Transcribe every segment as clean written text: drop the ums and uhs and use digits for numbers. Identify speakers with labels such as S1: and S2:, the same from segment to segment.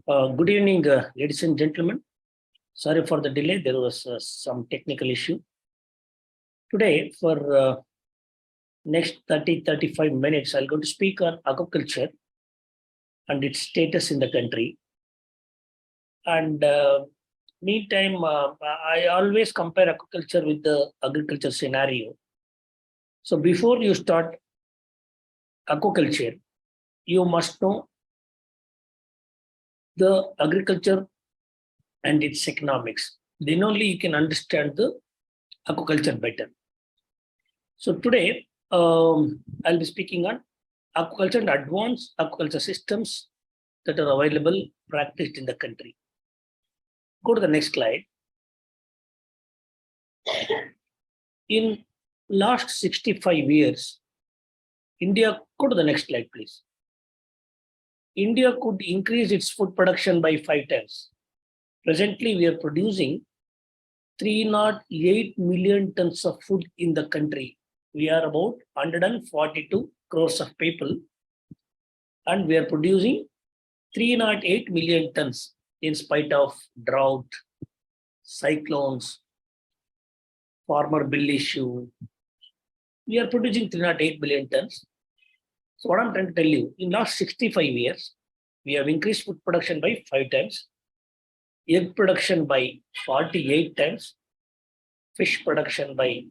S1: Good evening, ladies and gentlemen. Sorry for the delay. There was some technical issue. Today, for next 30-35 minutes, I'm going to speak on aquaculture and its status in the country. And meantime, I always compare aquaculture with the agriculture scenario. So before you start aquaculture, you must know the agriculture and its economics. Then only you can understand the aquaculture better. So today, I'll be speaking on aquaculture and advanced aquaculture systems that are available, practiced in the country. Go to the next slide. In last 65 years, India, go to the next slide, please. India could increase its food production by 5 times. Presently, we are producing 308 million tons of food in the country. We are about 142 crores of people, and we are producing 308 million tons in spite of drought, cyclones, farmer bill issue. We are producing 308 million tons. So what I'm trying to tell you, in last 65 years, we have increased food production by 5 times, egg production by 48 times, fish production by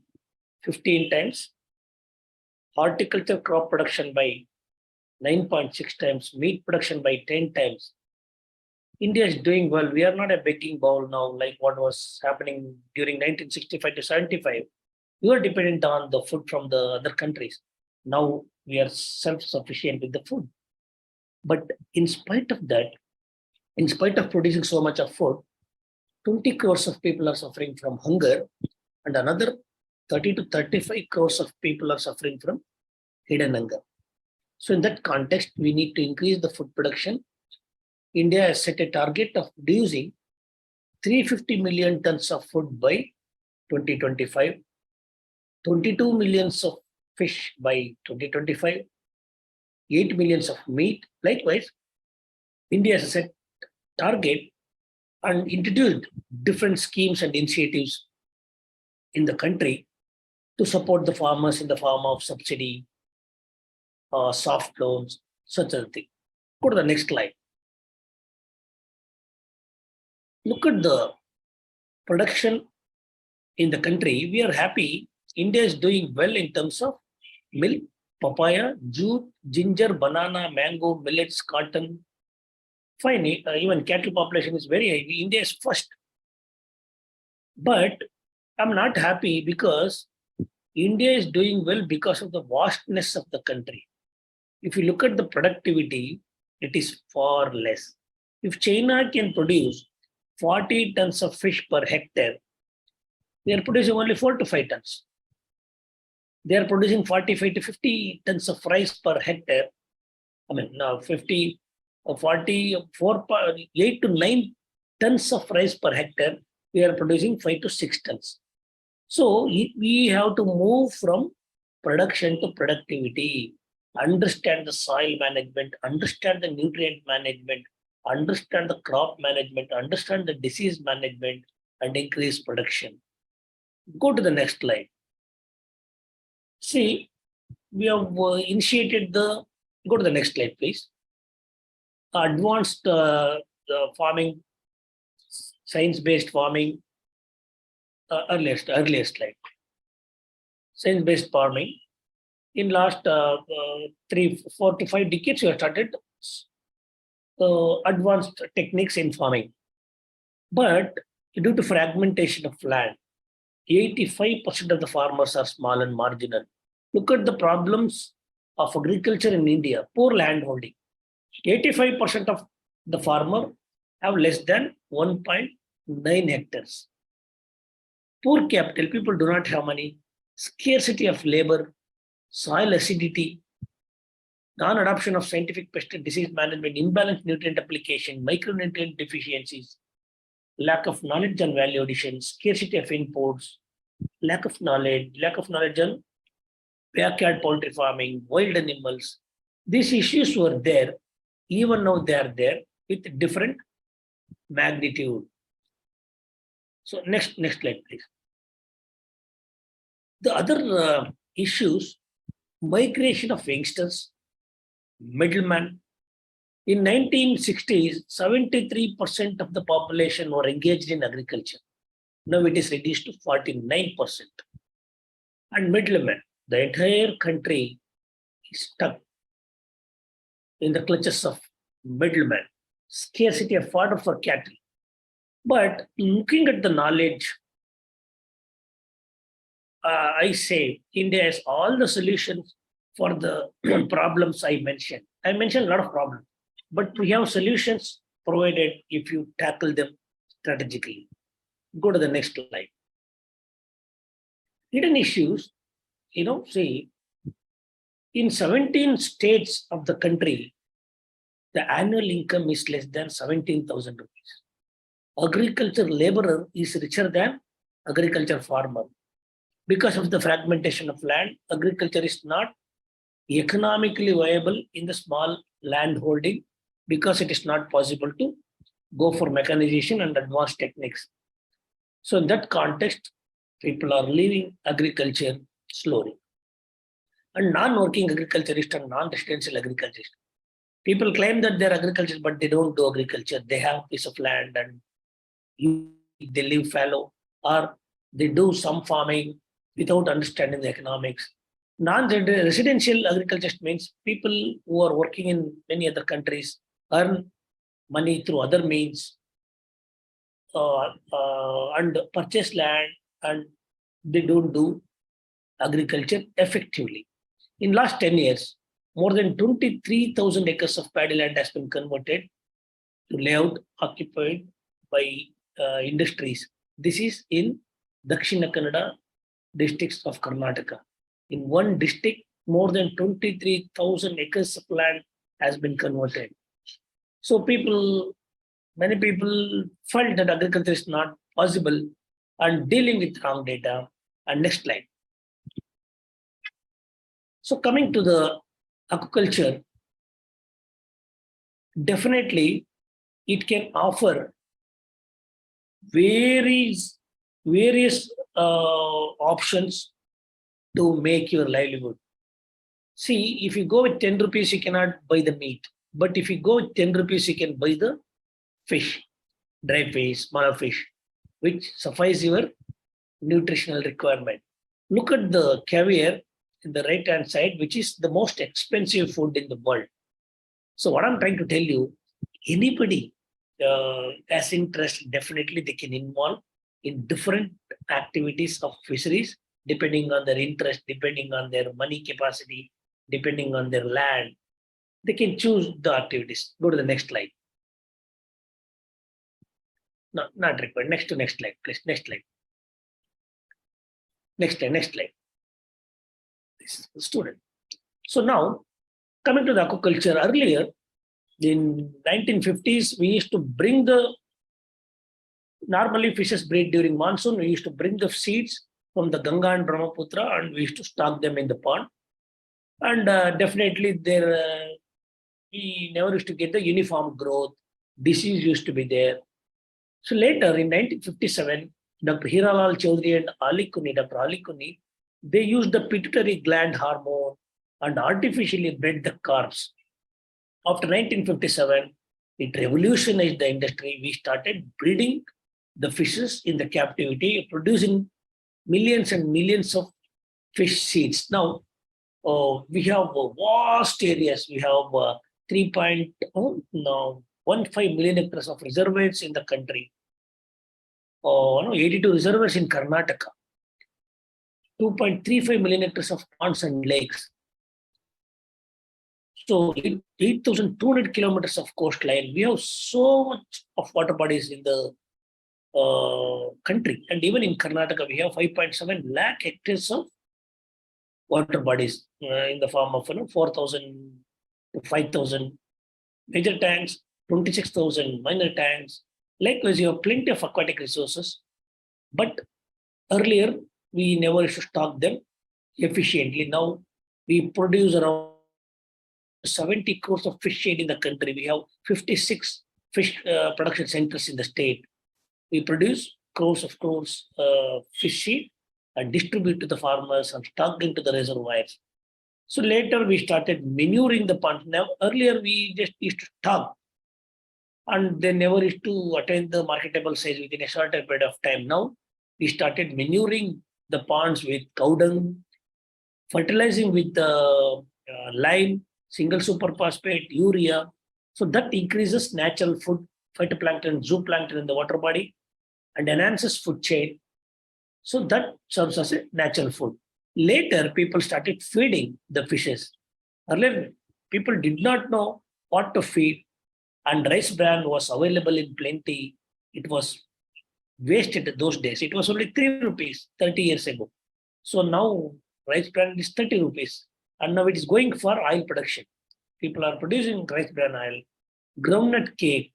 S1: 15 times, horticulture crop production by 9.6 times, meat production by 10 times. India is doing well. We are not a begging bowl now, like what was happening during 1965 to 75. We were dependent on the food from the other countries. Now we are self-sufficient with the food. But in spite of that, in spite of producing so much of food, 20 crores of people are suffering from hunger, and another 30 to 35 crores of people are suffering from hidden hunger. So in that context, we need to increase the food production. India has set a target of producing 350 million tons of food by 2025, 22 millions of fish by 2025, 8 millions of meat. Likewise, India has set target and introduced different schemes and initiatives in the country to support the farmers in the form of subsidy, soft loans, such a thing. Go to the next slide. Look at the production in the country. We are happy. India is doing well in terms of milk, papaya, jute, ginger, banana, mango, millets, cotton. Fine, even cattle population is very high. India is first. But I'm not happy because India is doing well because of the vastness of the country. If you look at the productivity, it is far less. If China can produce 40 tons of fish per hectare, they are producing only 4 to 5 tons. They are producing 45 to 50 tons of rice per hectare. I mean, now 50 or 44, 8 to 9 tons of rice per hectare. We are producing 5 to 6 tons. So we have to move from production to productivity, understand the soil management, understand the nutrient management, understand the crop management, understand the disease management, and increase production. Go to the next slide. See, we have initiated the, go to the next slide, please. Advanced farming, science-based farming, earliest slide. Science-based farming. In last 3, 4 to 5 decades, we have started advanced techniques in farming. But due to fragmentation of land, 85% of the farmers are small and marginal. Look at the problems of agriculture in India, poor land holding. 85% of the farmer have less than 1.9 hectares. Poor capital, people do not have money, scarcity of labor, soil acidity, non-adoption of scientific pest and disease management, imbalanced nutrient application, micronutrient deficiencies, lack of knowledge on value addition, scarcity of inputs, lack of knowledge on backyard poultry farming, wild animals. These issues were there. Even now they are there. with different magnitude. So next slide, please. The other issues, migration of youngsters, middlemen. In 1960s, 73% of the population were engaged in agriculture. Now it is reduced to 49%. And middlemen, the entire country is stuck in the clutches of middlemen, scarcity of fodder for cattle. But looking at the knowledge, I say India has all the solutions for the problems I mentioned. I mentioned a lot of problems, but we have solutions provided if you tackle them strategically. Go to the next slide. Hidden issues, see, in 17 states of the country, the annual income is less than 17,000 rupees. Agriculture laborer is richer than agriculture farmer. Because of the fragmentation of land, agriculture is not economically viable in the small land holding because it is not possible to go for mechanization and advanced techniques. So in that context, people are leaving agriculture slowly. And non-working agriculturist and non-residential agriculturist. People claim that they're agriculture, but they don't do agriculture. They have a piece of land and they live fallow, or they do some farming without understanding the economics. Non-residential agriculture means people who are working in many other countries earn money through other means and purchase land, and they don't do agriculture effectively. In last 10 years, more than 23,000 acres of paddy land has been converted to layout occupied by industries. This is in Dakshina Kannada districts of Karnataka. In one district, more than 23,000 acres of land has been converted. So many people felt that agriculture is not possible and dealing with wrong data. And next slide. So coming to the aquaculture, definitely it can offer various options to make your livelihood. See, if you go with 10 rupees, you cannot buy the meat. But if you go with 10 rupees, you can buy the fish, dry fish, smaller fish, which suffice your nutritional requirement. Look at the caviar in the right-hand side, which is the most expensive food in the world. So what I'm trying to tell you, anybody has interest, definitely they can involve in different activities of fisheries, depending on their interest, depending on their money capacity, depending on their land. They can choose the activities. Go to the next slide. No, not required. Next slide, please. Next slide. Next slide. This is the student. So now, coming to the aquaculture, earlier in 1950s, we used to bring normally fishes breed during monsoon. We used to bring the seeds from the Ganga and Brahmaputra, and we used to stock them in the pond. And definitely we never used to get the uniform growth. Disease used to be there. So later in 1957, Dr. Hiralal Chaudhary and Dr. Ali Kuni, they used the pituitary gland hormone and artificially bred the calves. After 1957, it revolutionized the industry. We started breeding the fishes in the captivity, producing millions and millions of fish seeds. Now, we have vast areas. We have 3.15 million hectares of reservoirs in the country. 82 reservoirs in Karnataka. 2.35 million hectares of ponds and lakes. So 8,200 kilometers of coastline. We have so much of water bodies in the country. And even in Karnataka, we have 5.7 lakh hectares of water bodies in the form of 4,000 to 5,000 major tanks, 26,000 minor tanks. Likewise, you have plenty of aquatic resources. But earlier, we never used to stock them efficiently. Now, we produce around 70 crores of fish shade in the country. We have 56 fish production centers in the state. We produce crores of crores fish seed and distribute to the farmers and stocked into the reservoirs. So later we started manuring the ponds. Now earlier we just used to stock and they never used to attain the marketable size within a shorter period of time. Now we started manuring the ponds with cow dung, fertilizing with lime, single superphosphate, urea. So that increases natural food, phytoplankton, zooplankton in the water body and enhances food chain. So that serves as a natural food. Later, people started feeding the fishes. Earlier, people did not know what to feed, and rice bran was available in plenty. It was wasted those days. It was only 3 rupees 30 years ago. So now rice bran is 30 rupees, and now it is going for oil production. People are producing rice bran oil, groundnut cake,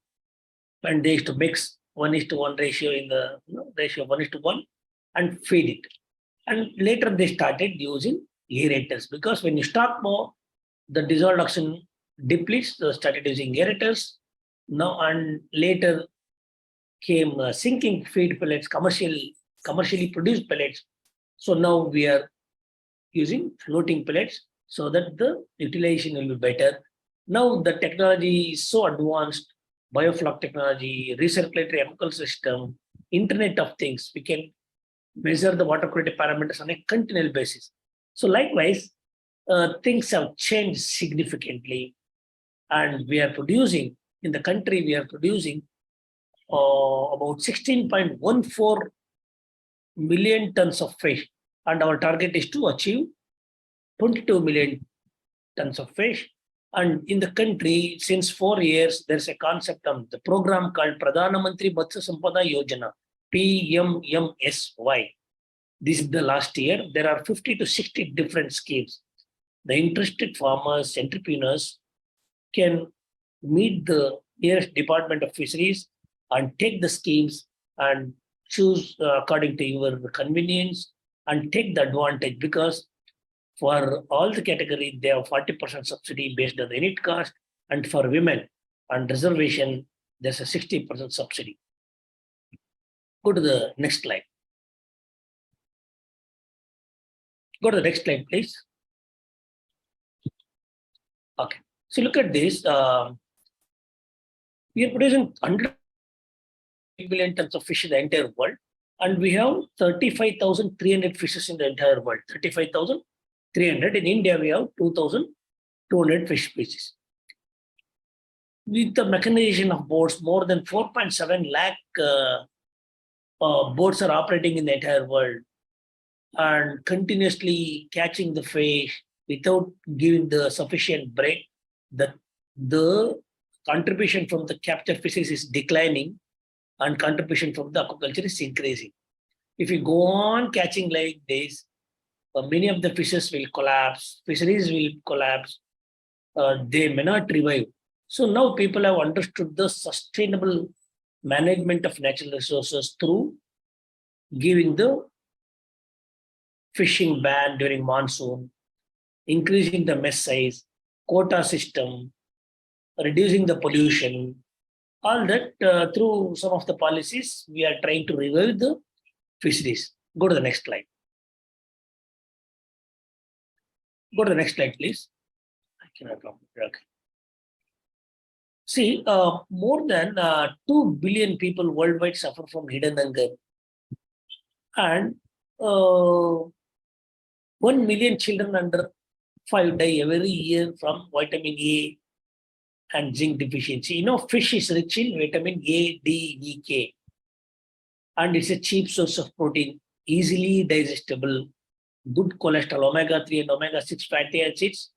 S1: and they used to mix 1:1 ratio in the ratio 1:1 and feed it. And later they started using aerators because when you stock more, the dissolved oxygen depletes. They started using aerators. Now and later came sinking feed pellets, commercially produced pellets. So now we are using floating pellets so that the utilization will be better. Now the technology is so advanced, biofloc technology, recirculatory chemical system, Internet of Things. We can measure the water quality parameters on a continual basis. So likewise, things have changed significantly, and we are producing in the country. We are producing about 16.14 million tons of fish, and our target is to achieve 22 million tons of fish. And in the country, since 4 years, there's a concept of the program called Pradhana Mantri Matsya Sampada Yojana, PMMSY. This is the last year. There are 50 to 60 different schemes. The interested farmers, entrepreneurs can meet the nearest Department of Fisheries and take the schemes and choose according to your convenience and take the advantage, because for all the category, they have 40% subsidy based on the unit cost, and for women and reservation, there's a 60% subsidy. Go to the next slide. Go to the next slide, please. Okay. So look at this. We are producing 100 billion tons of fish in the entire world, and we have 35,300 fishes in the entire world. 35,300. In India, we have 2,200 fish species. With the mechanization of boats, more than 4.7 lakh boats are operating in the entire world and continuously catching the fish without giving the sufficient break. The contribution from the captured fishes is declining and contribution from the aquaculture is increasing. If you go on catching like this, many of the fishes will collapse, fisheries will collapse, they may not revive. So now people have understood the sustainable management of natural resources through giving the fishing ban during monsoon, increasing the mess size, quota system, reducing the pollution. All that through some of the policies, we are trying to revive the fisheries. Go to the next slide. Go to the next slide, please. I cannot come. Okay. See, more than 2 billion people worldwide suffer from hidden hunger. And 1 million children under 5 die every year from vitamin A and zinc deficiency. You know, fish is rich in vitamin A, D, E, K. And it's a cheap source of protein, easily digestible, good cholesterol, omega-3 and omega-6 fatty acids.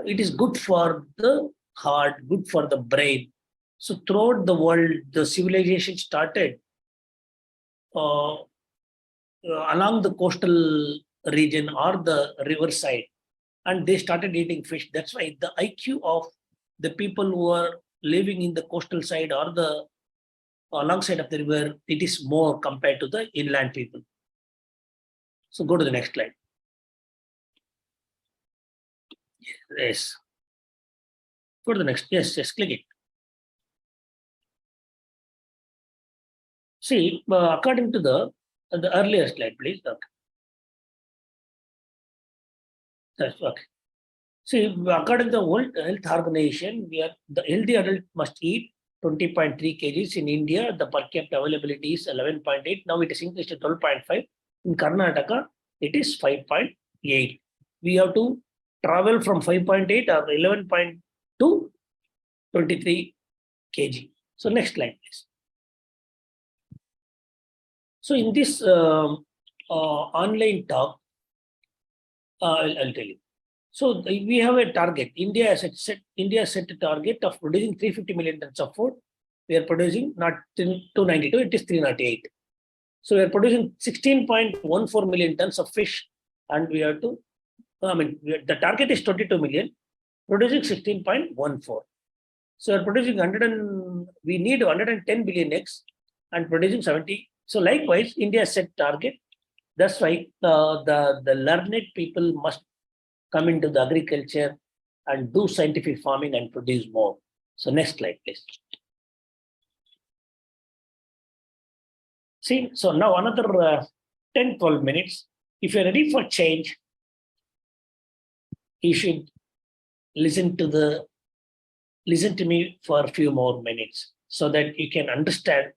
S1: It is good for the heart, good for the brain. So throughout the world, the civilization started along the coastal region or the riverside, and they started eating fish. That's why the IQ of the people who are living in the coastal side or the alongside of the river, it is more compared to the inland people. So go to the next slide. Yes. Go to the next. Yes, click it. See, according to the earlier slide, please. Okay. That's okay. See, according to the World Health Organization, the healthy adult must eat 20.3 kgs. In India, the per capita availability is 11.8. Now it is increased to 12.5. In Karnataka, it is 5.8. We have to travel from 5.8 or 11.2 23 kg. So next slide, please. So in this online talk, I'll tell you. So we have a target. India set a target of producing 350 million tons of food. We are producing not 292, it is 308. So we are producing 16.14 million tons of fish, and we have to, the target is 22 million, producing 16.14. So we are producing we need 110 billion eggs and producing 70. So likewise, India set target. That's why the learned people must come into the agriculture and do scientific farming and produce more. So next slide, please. See, so now another 10, 12 minutes. If you're ready for change, you should listen to me for a few more minutes so that you can understand,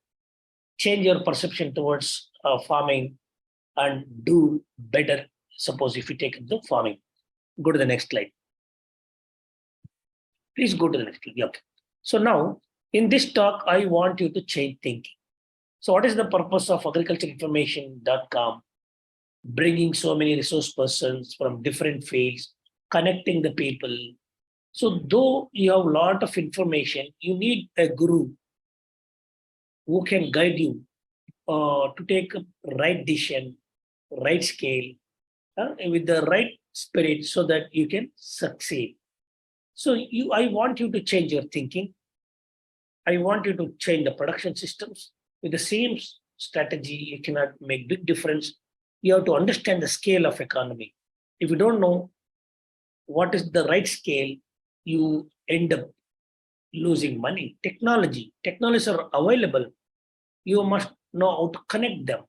S1: change your perception towards farming and do better. Suppose if you take the farming. Go to the next slide. Please go to the next slide. Okay. So now, in this talk, I want you to change thinking. So what is the purpose of agricultureinformation.com? Bringing so many resource persons from different fields, connecting the people. So though you have a lot of information, you need a guru who can guide you to take a right decision, right scale, with the right spirit so that you can succeed. So I want you to change your thinking. I want you to change the production systems. With the same strategy, you cannot make big difference. You have to understand the scale of economy. If you don't know what is the right scale, you end up losing money. Technologies are available. You must know how to connect them.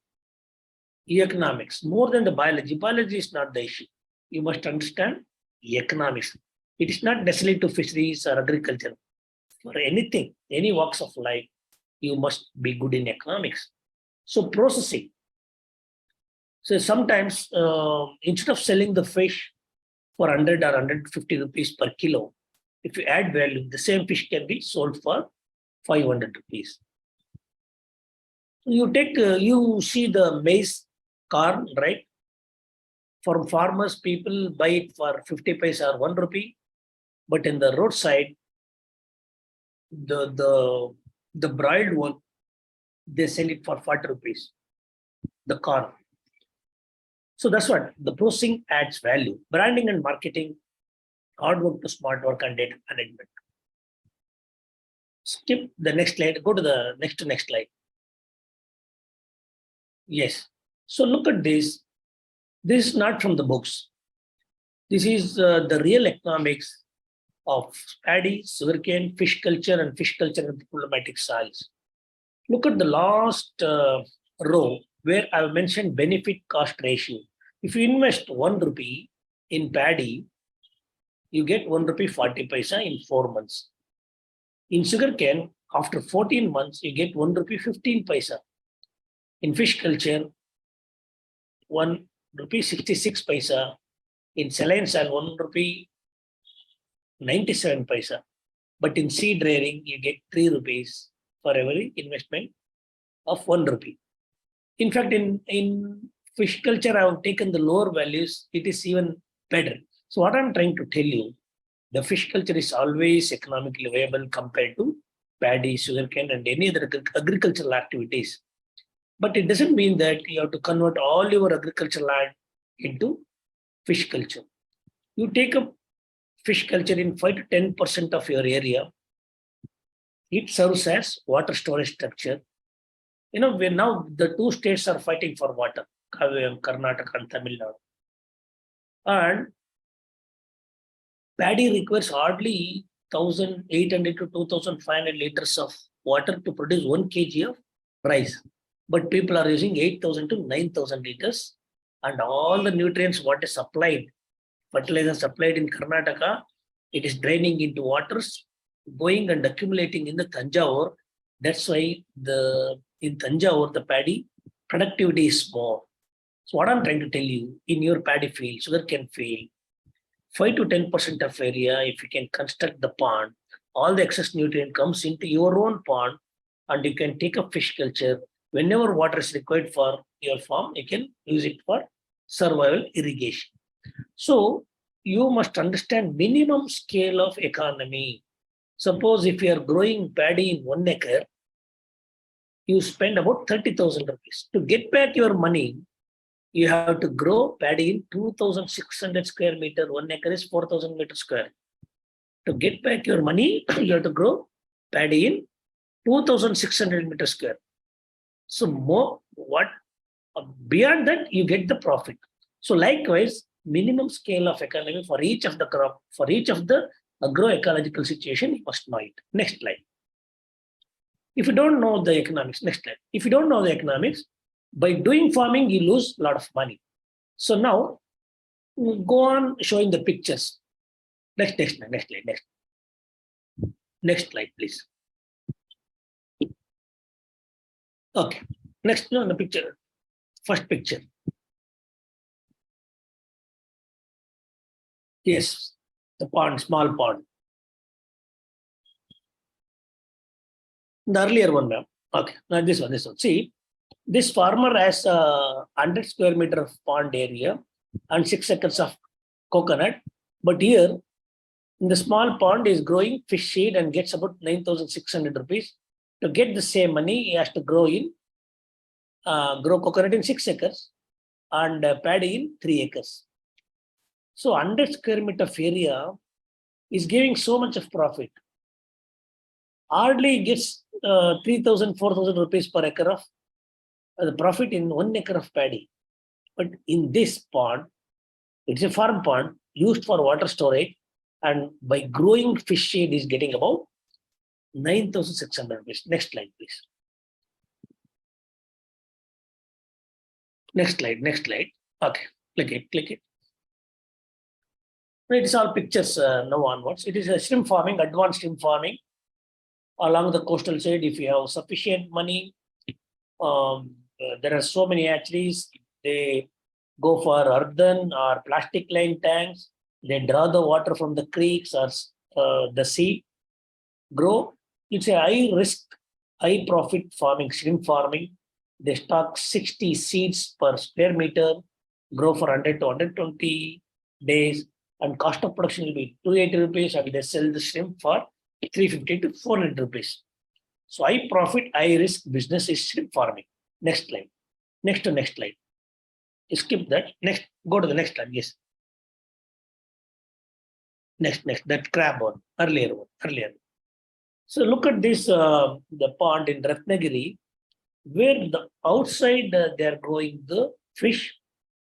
S1: Economics, more than the biology. Biology is not the issue. You must understand economics. It is not necessarily to fisheries or agriculture. For anything, any walks of life, you must be good in economics. So processing. So sometimes instead of selling the fish for 100 or 150 rupees per kilo, if you add value, the same fish can be sold for 500 rupees. You see the maize, corn, right? For farmers, people buy it for 50 paisa or 1 rupee, but in the roadside, the broiled one, they sell it for 40 rupees, the corn. So that's what the processing adds value. Branding and marketing, hard work to smart work and data management. Skip the next slide, go to the next slide. Yes. So look at this. This is not from the books. This is the real economics of paddy, sugarcane, fish culture, and problematic soils. Look at the last row where I've mentioned benefit cost ratio. If you invest 1 rupee in paddy, you get 1 rupee 40 paisa in 4 months. In sugarcane, after 14 months, you get 1 rupee 15 paisa. In fish culture, 1 rupee 66 paisa. In saline soil, 1 rupee 97 paisa. But in seed rearing, you get 3 rupees for every investment of 1 rupee. In fact, in fish culture, I have taken the lower values. It is even better. So what I'm trying to tell you, the fish culture is always economically viable compared to paddy, sugarcane, and any other agricultural activities. But it doesn't mean that you have to convert all your agricultural land into fish culture. You take up fish culture in 5 to 10% of your area. It serves as water storage structure. Where now the 2 states are fighting for water, Karnataka and Tamil Nadu. And paddy requires hardly 1,800 to 2,500 liters of water to produce 1 kg of rice. but people are using 8,000 to 9,000 liters, and all the nutrients what is supplied, fertilizer supplied in Karnataka, it is draining into waters, going and accumulating in the Tanjavur. That's why in Tanjavur the paddy productivity is small. So what I'm trying to tell you, in your paddy field, sugarcane field, 5 to 10% of area, if you can construct the pond, all the excess nutrient comes into your own pond, and you can take up fish culture. Whenever water is required for your farm, you can use it for survival irrigation. So you must understand minimum scale of economy. Suppose if you are growing paddy in 1 acre, you spend about 30,000 rupees. To get back your money, you have to grow paddy in 2,600 square meter. 1 acre is 4,000 meter square. To get back your money, you have to grow paddy in 2,600 meter square. So beyond that, you get the profit. So likewise, minimum scale of economy for each of the crop, for each of the agroecological situation, you must know it. Next slide. If you don't know the economics, next slide. If you don't know the economics, by doing farming, you lose a lot of money. So now, go on showing the pictures. Next slide, please. Okay, next on the picture, first picture. Yes, the pond, small pond. The earlier one, ma'am. Okay, now this one. See, this farmer has 100 square meter of pond area and 6 acres of coconut. But here, in the small pond, is growing fish seed and gets about 9,600 rupees. To get the same money, he has to grow coconut in 6 acres and paddy in 3 acres. So 100 square meter of area is giving so much of profit. Hardly gets 3,000, 4,000 rupees per acre of the profit in 1 acre of paddy. But in this pond, it's a farm pond used for water storage, and by growing fish seed is getting about 9,600 rupees. Next slide, please. Next slide. Okay, click it. It is all pictures now onwards. It is a shrimp farming, advanced shrimp farming along the coastal side. If you have sufficient money, there are so many hatcheries. They go for earthen or plastic lined tanks. They draw the water from the creeks or the sea. Grow. It's a high risk, high profit farming, shrimp farming. They stock 60 seeds per square meter, grow for 100 to 120 days, and cost of production will be 280 rupees, and they sell the shrimp for 350 to 400 rupees. So high profit, high risk business is shrimp farming. Next slide. Next slide. Skip that. Next, go to the next slide. Yes. Next, that crab one, earlier. So look at this, the pond in Ratnagiri, where the outside they are growing the fish,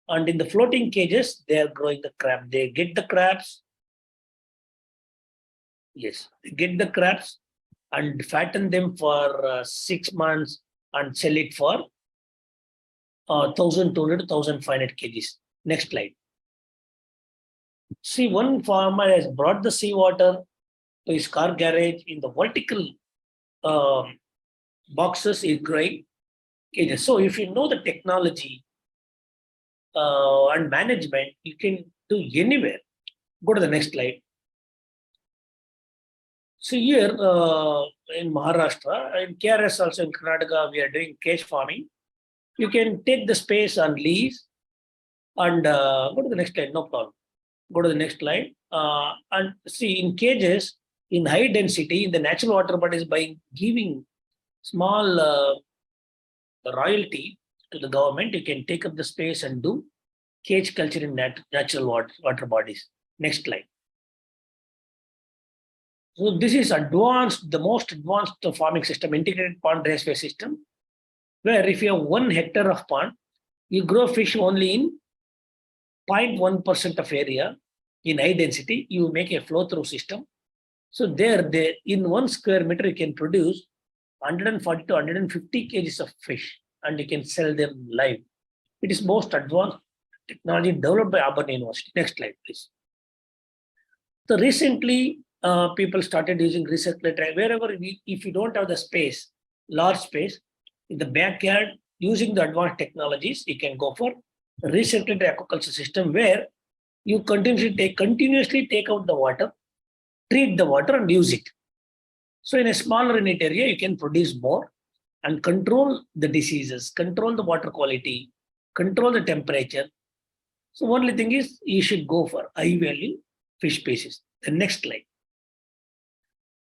S1: and in the floating cages they are growing the crab. They get the crabs. Yes, they get the crabs and fatten them for 6 months and sell it for 1,200 to 1,500 kgs. Next slide. See, one farmer has brought the seawater to his car garage. In the vertical boxes is growing cages. So if you know the technology and management, you can do anywhere. Go to the next slide. So here in Maharashtra, in KRS also in Karnataka, we are doing cage farming. You can take the space on lease and go to the next slide, no problem. Go to the next slide. And see, in cages, in high density, in the natural water bodies, by giving small royalty to the government, you can take up the space and do cage culture in natural water bodies. Next slide. So this is advanced, the most advanced farming system, integrated pond raceway system, where if you have 1 hectare of pond, you grow fish only in 0.1% of area in high density. You make a flow through system. So there, in 1 square meter, you can produce 140 to 150 kgs of fish. and you can sell them live. It is most advanced technology developed by Auburn University. Next slide, please. So recently, people started using recirculator wherever if you don't have the space, large space, in the backyard, using the advanced technologies, you can go for a recirculator aquaculture system where you continuously take out the water, treat the water and use it. So in a smaller unit area, you can produce more and control the diseases, control the water quality, control the temperature. So only thing is you should go for high value fish species. The next slide.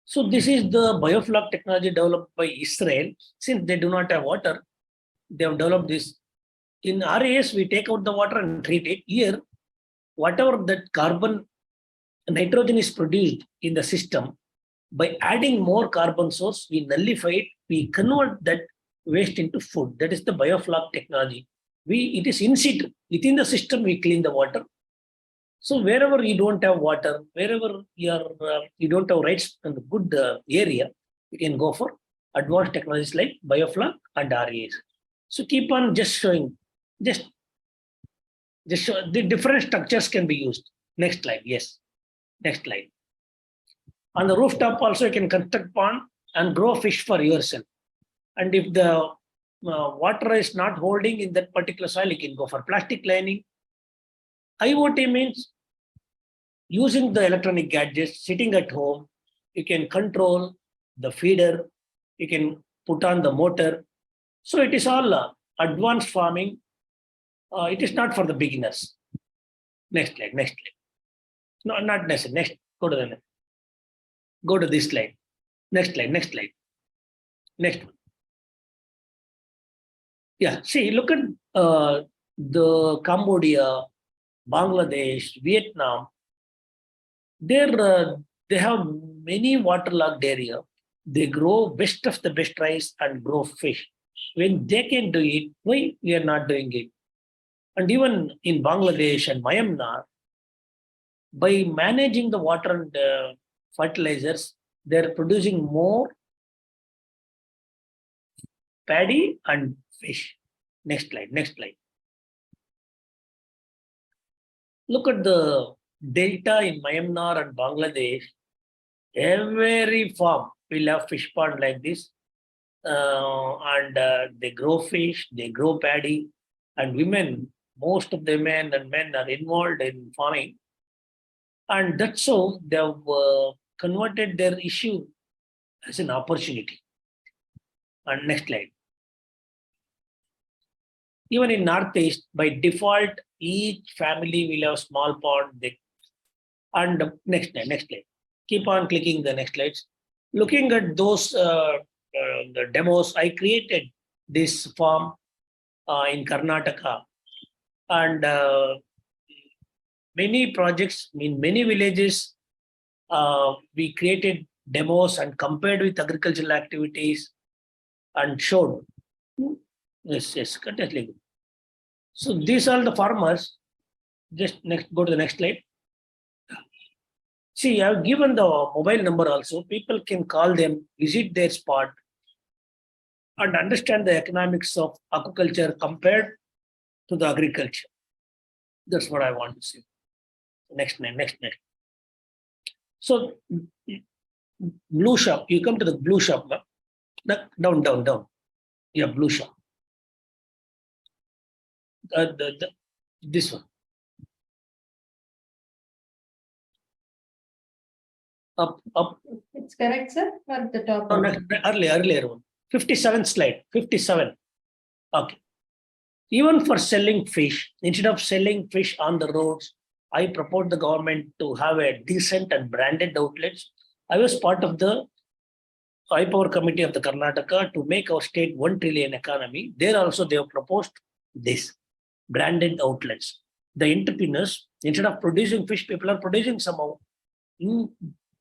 S1: So this is the biofloc technology developed by Israel. Since they do not have water, they have developed this. In RAS, we take out the water and treat it. Here, whatever that carbon, nitrogen is produced in the system, by adding more carbon source, we nullify it, we convert that waste into food. That is the biofloc technology. It is in situ. Within the system, we clean the water. So wherever you don't have water, wherever you don't have rights in the good area, you can go for advanced technologies like biofloc and RAS. So keep on just showing, just show the different structures can be used. Next slide, yes. Next slide. On the rooftop also you can construct pond and grow fish for yourself. And if the water is not holding in that particular soil, you can go for plastic lining. IoT means using the electronic gadgets, sitting at home, you can control the feeder, you can put on the motor. So it is all advanced farming. It is not for the beginners. Next slide, next slide. No, not necessary. Next, go to the next. Go to this slide. Next slide, next slide. Next one. Yeah, see, look at the Cambodia, Bangladesh, Vietnam. They have many waterlogged area. They grow best of the best rice and grow fish. When they can do it, why we are not doing it? And even in Bangladesh and Myanmar, by managing the water and fertilizers, they're producing more paddy and fish. Next slide, next slide. Look at the delta in Myanmar and Bangladesh. Every farm will have fish pond like this. And they grow fish, they grow paddy, and women, most of the women and men are involved in farming. And that's how they have converted their issue as an opportunity. And next slide. Even in Northeast, by default, each family will have small pond. And next slide, next slide. Keep on clicking the next slides. Looking at those the demos, I created this farm in Karnataka. And many projects in many villages, we created demos and compared with agricultural activities and showed. Yes, continuously. So these are the farmers. Just next, go to the next slide. See, I've given the mobile number also. People can call them, visit their spot, and understand the economics of aquaculture compared to the agriculture. That's what I want to say. Next. So, blue shop, you come to the blue shop. Down. Yeah, blue shop. This one. Up.
S2: It's correct, sir, or the top?
S1: No, earlier one. 57th slide. 57. Okay. Even for selling fish, instead of selling fish on the roads, I propose the government to have a decent and branded outlets. I was part of the high power committee of the Karnataka to make our state 1 trillion economy. There also they have proposed this branded outlets. The entrepreneurs, instead of producing fish, people are producing somehow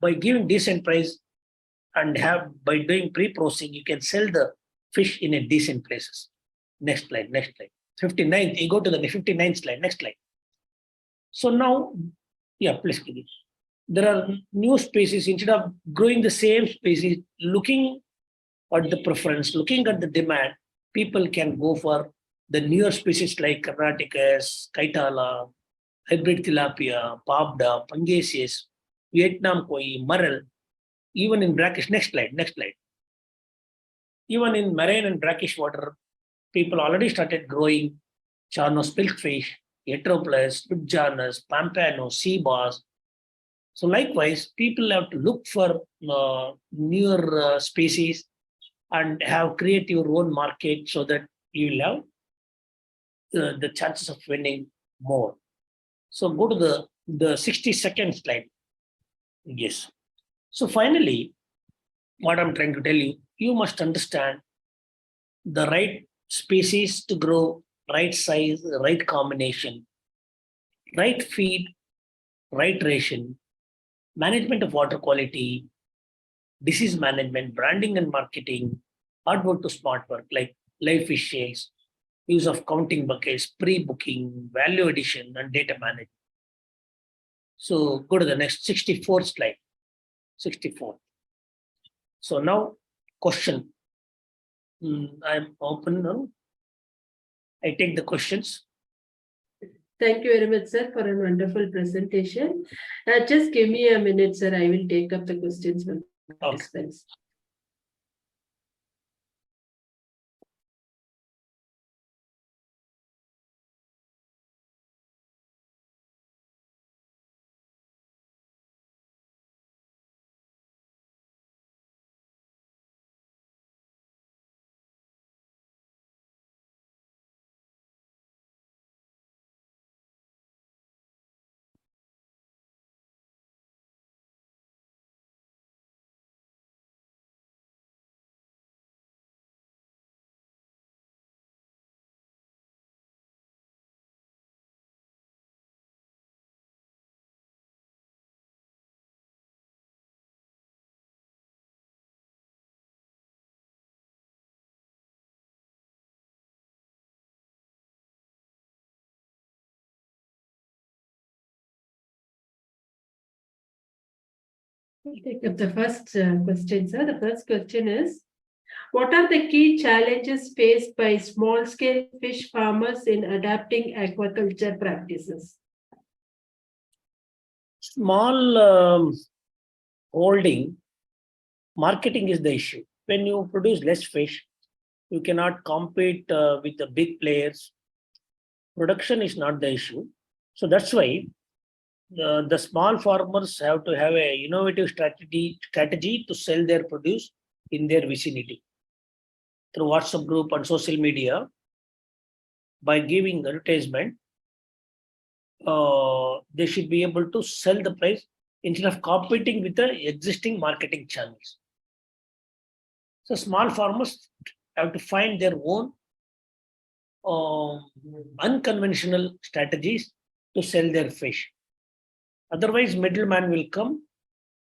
S1: by giving decent price and by doing pre-processing, you can sell the fish in a decent places. Next slide. 59th, you go to the 59th slide, next slide. So now, yeah, please. There are new species, instead of growing the same species, looking at the preference, looking at the demand, people can go for the newer species like Karnataka, Kaitala, hybrid tilapia, Pabda, Pangasius, Vietnam koi, Marel, even in brackish. Next slide. Even in marine and brackish water, people already started growing Charnos pilkfish, Heteroplus, Spitjanus, Pampano, sea bass. So likewise, people have to look for newer species and have create your own market so that you will have the chances of winning more. So go to the 60-second slide. Yes. So finally, what I'm trying to tell you, you must understand the right species to grow, right size, right combination, right feed, right ration, management of water quality, disease management, branding and marketing, hard work to smart work like live fish shakes, use of counting buckets, pre-booking, value addition, and data management. So go to the next 64th slide. 64. So now question. I'm open now. I take the questions.
S2: Thank you very much, sir, for a wonderful presentation. Just give me a minute, sir. I will take up the questions from participants. We'll take up the first question, sir. The first question is, what are the key challenges faced by small-scale fish farmers in adapting aquaculture practices?
S1: Small holding, marketing is the issue. When you produce less fish, you cannot compete with the big players. Production is not the issue. So that's why the small farmers have to have a innovative strategy to sell their produce in their vicinity through WhatsApp group and social media. By giving advertisement, they should be able to sell the price instead of competing with the existing marketing channels. So small farmers have to find their own unconventional strategies to sell their fish. Otherwise, middleman will come,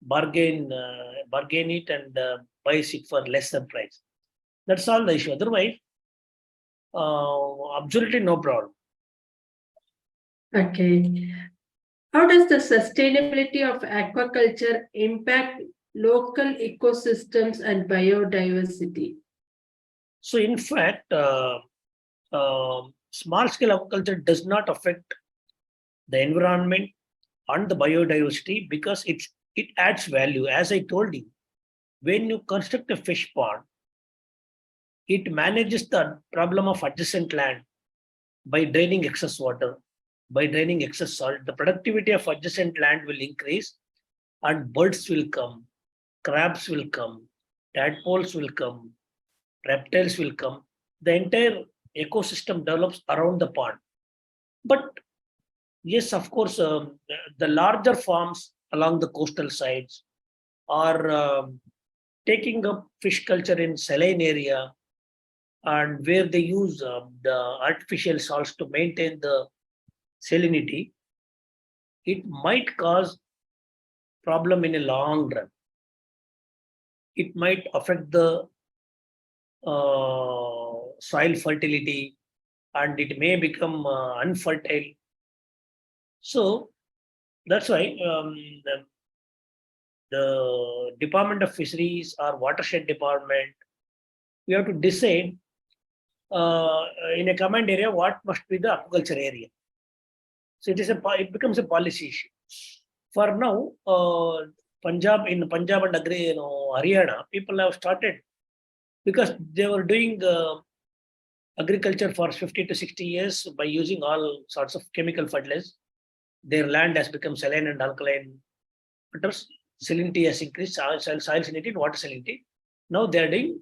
S1: bargain it, and buys it for lesser price. That's all the issue. Otherwise, absolutely no problem.
S2: Okay. How does the sustainability of aquaculture impact local ecosystems and biodiversity?
S1: So, in fact, small-scale aquaculture does not affect the environment and the biodiversity because it adds value. As I told you, when you construct a fish pond, it manages the problem of adjacent land by draining excess water, by draining excess salt. The productivity of adjacent land will increase, and birds will come, crabs will come, tadpoles will come, reptiles will come. The entire ecosystem develops around the pond. But yes, of course, the larger farms along the coastal sides are taking up fish culture in saline area, and where they use the artificial salts to maintain the salinity. It might cause problem in a long run. It might affect the soil fertility, and it may become unfertile. So that's why the Department of Fisheries or Watershed Department, we have to decide in a command area, what must be the aquaculture area. So it becomes a policy issue. For now, Punjab and Haryana, people have started because they were doing agriculture for 50 to 60 years by using all sorts of chemical fertilizers. Their land has become saline and alkaline waters. Salinity has increased, soil salinity and water salinity. Now they are doing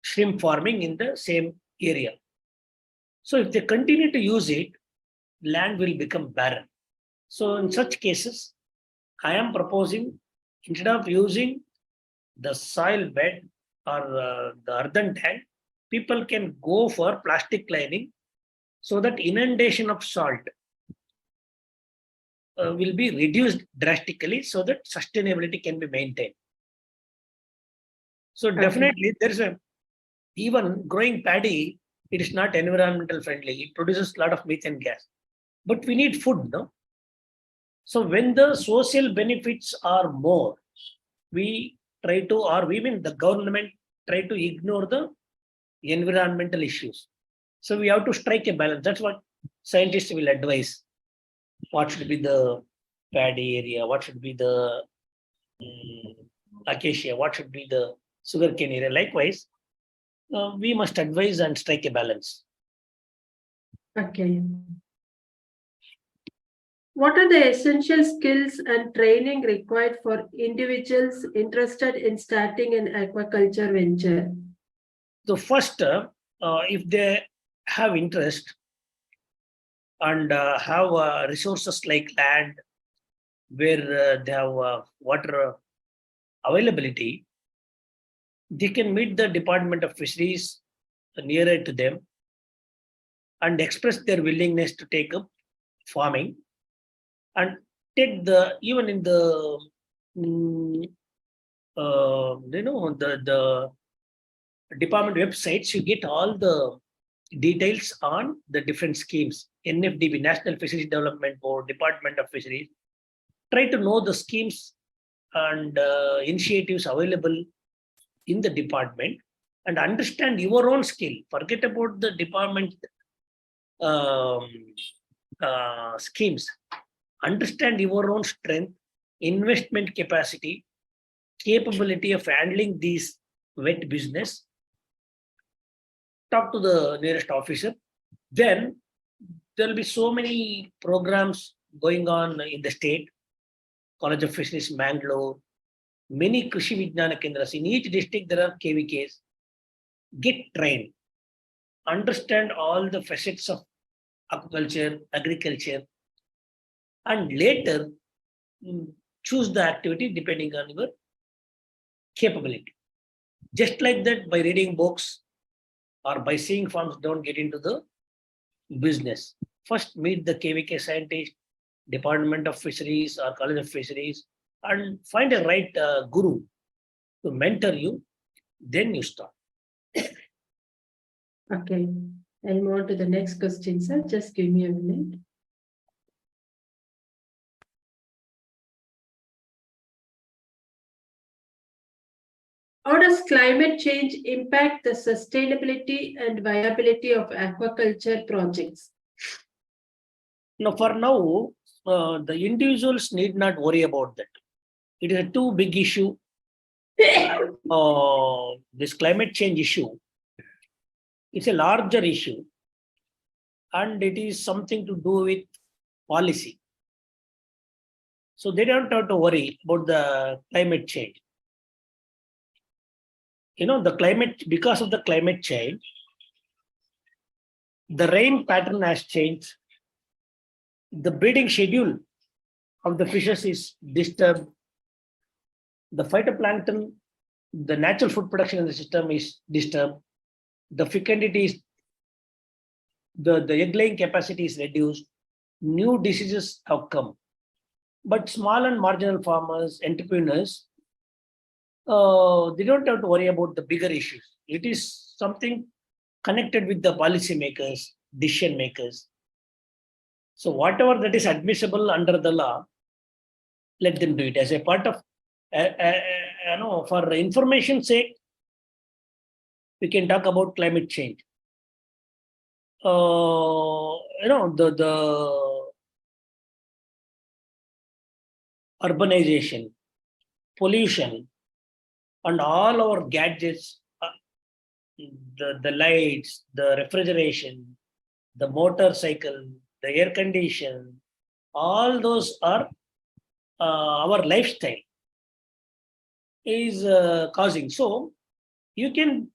S1: shrimp farming in the same area. So if they continue to use it, land will become barren. So in such cases, I am proposing, instead of using the soil bed or the earthen tank, people can go for plastic lining so that inundation of salt will be reduced drastically so that sustainability can be maintained. So definitely there's even growing paddy, it is not environmental friendly. It produces a lot of methane gas. But we need food, no? So when the social benefits are more, we try to, or we mean the government try to ignore the environmental issues. So we have to strike a balance. That's what scientists will advise. What should be the paddy area? What should be the acacia? What should be the sugarcane area? Likewise, we must advise and strike a balance.
S2: Okay. What are the essential skills and training required for individuals interested in starting an aquaculture venture?
S1: So first, if they have interest and have resources like land where they have water availability, they can meet the Department of Fisheries nearer to them and express their willingness to take up farming and take the, even in the, the department websites, you get all the details on the different schemes. NFDB, National Fisheries Development Board, Department of Fisheries. Try to know the schemes and initiatives available in the department and understand your own skill. Forget about the department schemes. Understand your own strength, investment capacity, capability of handling these wet business. Talk to the nearest officer. Then there will be so many programs going on in the state. College of Fisheries, Mangalore, many Krishi Vijnana Kendras. In each district, there are KVKs. Get trained. Understand all the facets of aquaculture, agriculture, and later choose the activity depending on your capability. Just like that, by reading books or by seeing farms, don't get into the business. First, meet the KVK scientist, Department of Fisheries or College of Fisheries, and find a right guru to mentor you. Then you start.
S2: Okay, I'll move on to the next question, sir. Just give me a minute. How does climate change impact the sustainability and viability of aquaculture projects?
S1: Now, for now, the individuals need not worry about that. It is a too big issue. This climate change issue, it's a larger issue, and it is something to do with policy. So they don't have to worry about the climate change. The climate, because of the climate change, the rain pattern has changed. The breeding schedule of the fishes is disturbed. The phytoplankton, the natural food production in the system is disturbed. The fecundity is, the egg laying capacity is reduced. New diseases have come. But small and marginal farmers, entrepreneurs, they don't have to worry about the bigger issues. It is something connected with the policy makers, decision makers. So whatever that is admissible under the law, let them do it as a part of, for information's sake, we can talk about climate change. the urbanization, pollution, and all our gadgets, the lights, the refrigeration, the motorcycle, the air condition, all those are our lifestyle is causing. So you can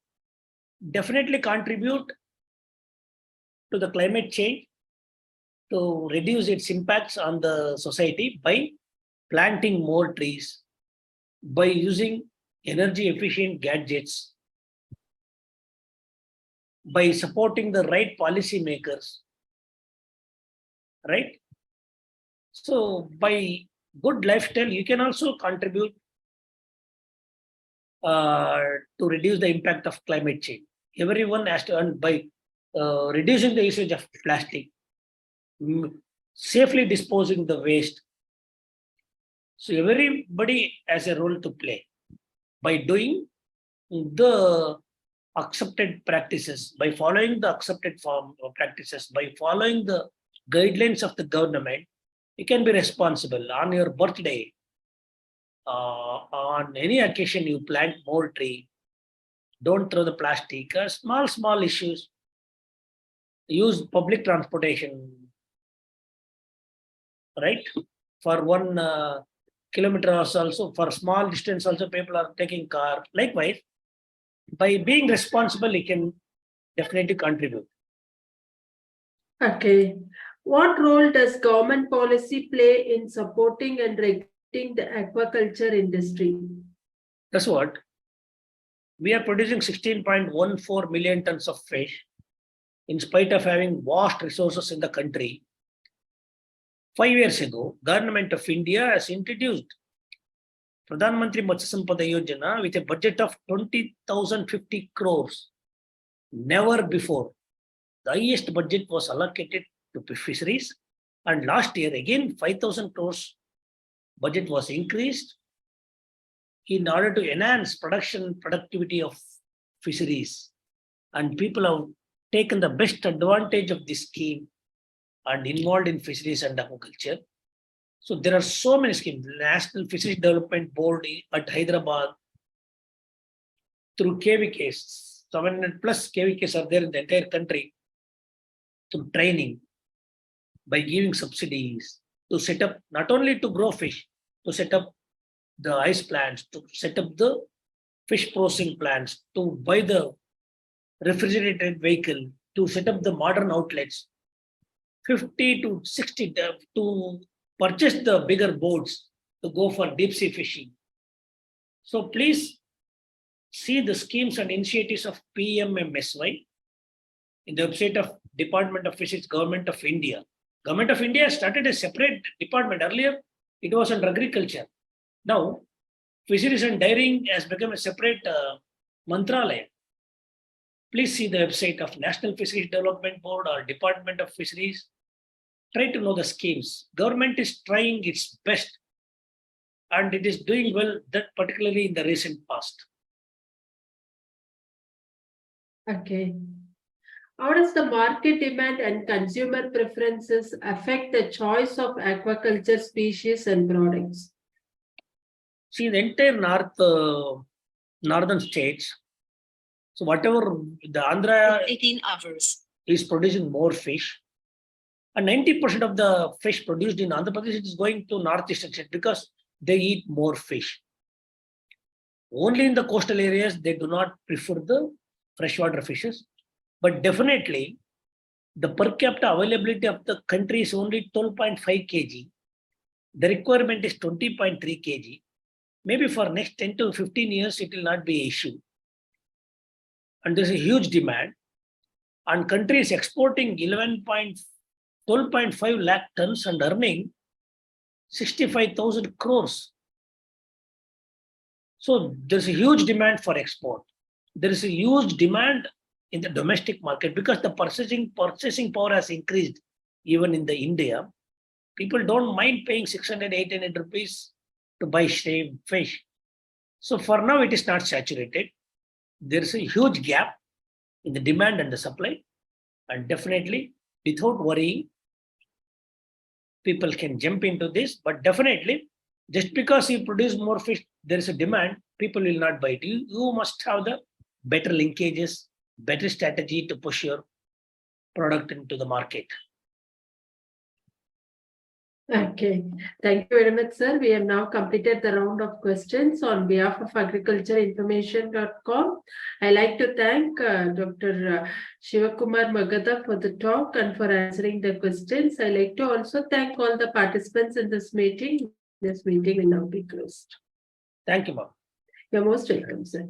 S1: definitely contribute to the climate change to reduce its impacts on the society by planting more trees, by using energy efficient gadgets, by supporting the right policy makers, right? So by good lifestyle, you can also contribute uh, to reduce the impact of climate change. Everyone has to earn by reducing the usage of plastic, safely disposing the waste. So everybody has a role to play by doing the accepted practices, by following the accepted form of practices, by following the guidelines of the government. You can be responsible on your birthday. On any occasion, you plant more tree. Don't throw the plastic. Small issues. Use public transportation, right? For 1 kilometer also, for small distance also, people are taking car. Likewise, by being responsible, you can definitely contribute.
S2: Okay. What role does government policy play in supporting and regulating the aquaculture industry?
S1: That's what we are producing 16.14 million tons of fish in spite of having vast resources in the country. 5 years ago, Government of India has introduced Pradhan Mantri Matsya Sampada Yojana with a budget of 20,050 crores. Never before. The highest budget was allocated to fisheries, and last year again 5,000 crores budget was increased in order to enhance productivity of fisheries, and people have taken the best advantage of this scheme and involved in fisheries and aquaculture. So there are so many schemes. National Fisheries Development Board at Hyderabad through KVKs, 700 plus KVKs are there in the entire country, through training, by giving subsidies to set up, not only to grow fish, to set up the ice plants, to set up the fish processing plants, to buy the refrigerated vehicle, to set up the modern outlets, 50 to 60 to purchase the bigger boats to go for deep sea fishing. So please see the schemes and initiatives of PMMSY in the website of Department of Fisheries, Government of India. Government of India started a separate department. Earlier, it was under agriculture. Now, fisheries and dairying has become a separate mantralaya. Please see the website of National Fisheries Development Board or Department of Fisheries. Try to know the schemes. Government is trying its best, and it is doing well, that particularly in the recent past.
S2: Okay. How does the market demand and consumer preferences affect the choice of aquaculture species and products?
S1: See, the entire northern states, so whatever the Andhra
S3: 18 hours.
S1: is producing more fish, and 90% of the fish produced in Andhra Pradesh is going to northeastern states because they eat more fish. Only in the coastal areas, they do not prefer the freshwater fishes. But definitely, the per capita availability of the country is only 12.5 kg. The requirement is 20.3 kg. Maybe for next 10 to 15 years, it will not be an issue. And there's a huge demand. And country is exporting 12.5 lakh tons and earning 65,000 crores. So there's a huge demand for export. There is a huge demand in the domestic market because the purchasing power has increased even in the India. People don't mind paying 600, 800 rupees to buy fish. So for now, it is not saturated. There is a huge gap in the demand and the supply. And definitely, without worrying, people can jump into this. But definitely, just because you produce more fish, there is a demand, people will not buy it. You must have the better linkages, better strategy to push your product into the market.
S2: Okay, thank you very much, sir. We have now completed the round of questions on behalf of agricultureinformation.com. I like to thank Dr. Shivakumar Magada for the talk and for answering the questions. I like to also thank all the participants in this meeting. This meeting will now be closed.
S1: Thank you, ma'am.
S2: You're most welcome, sir.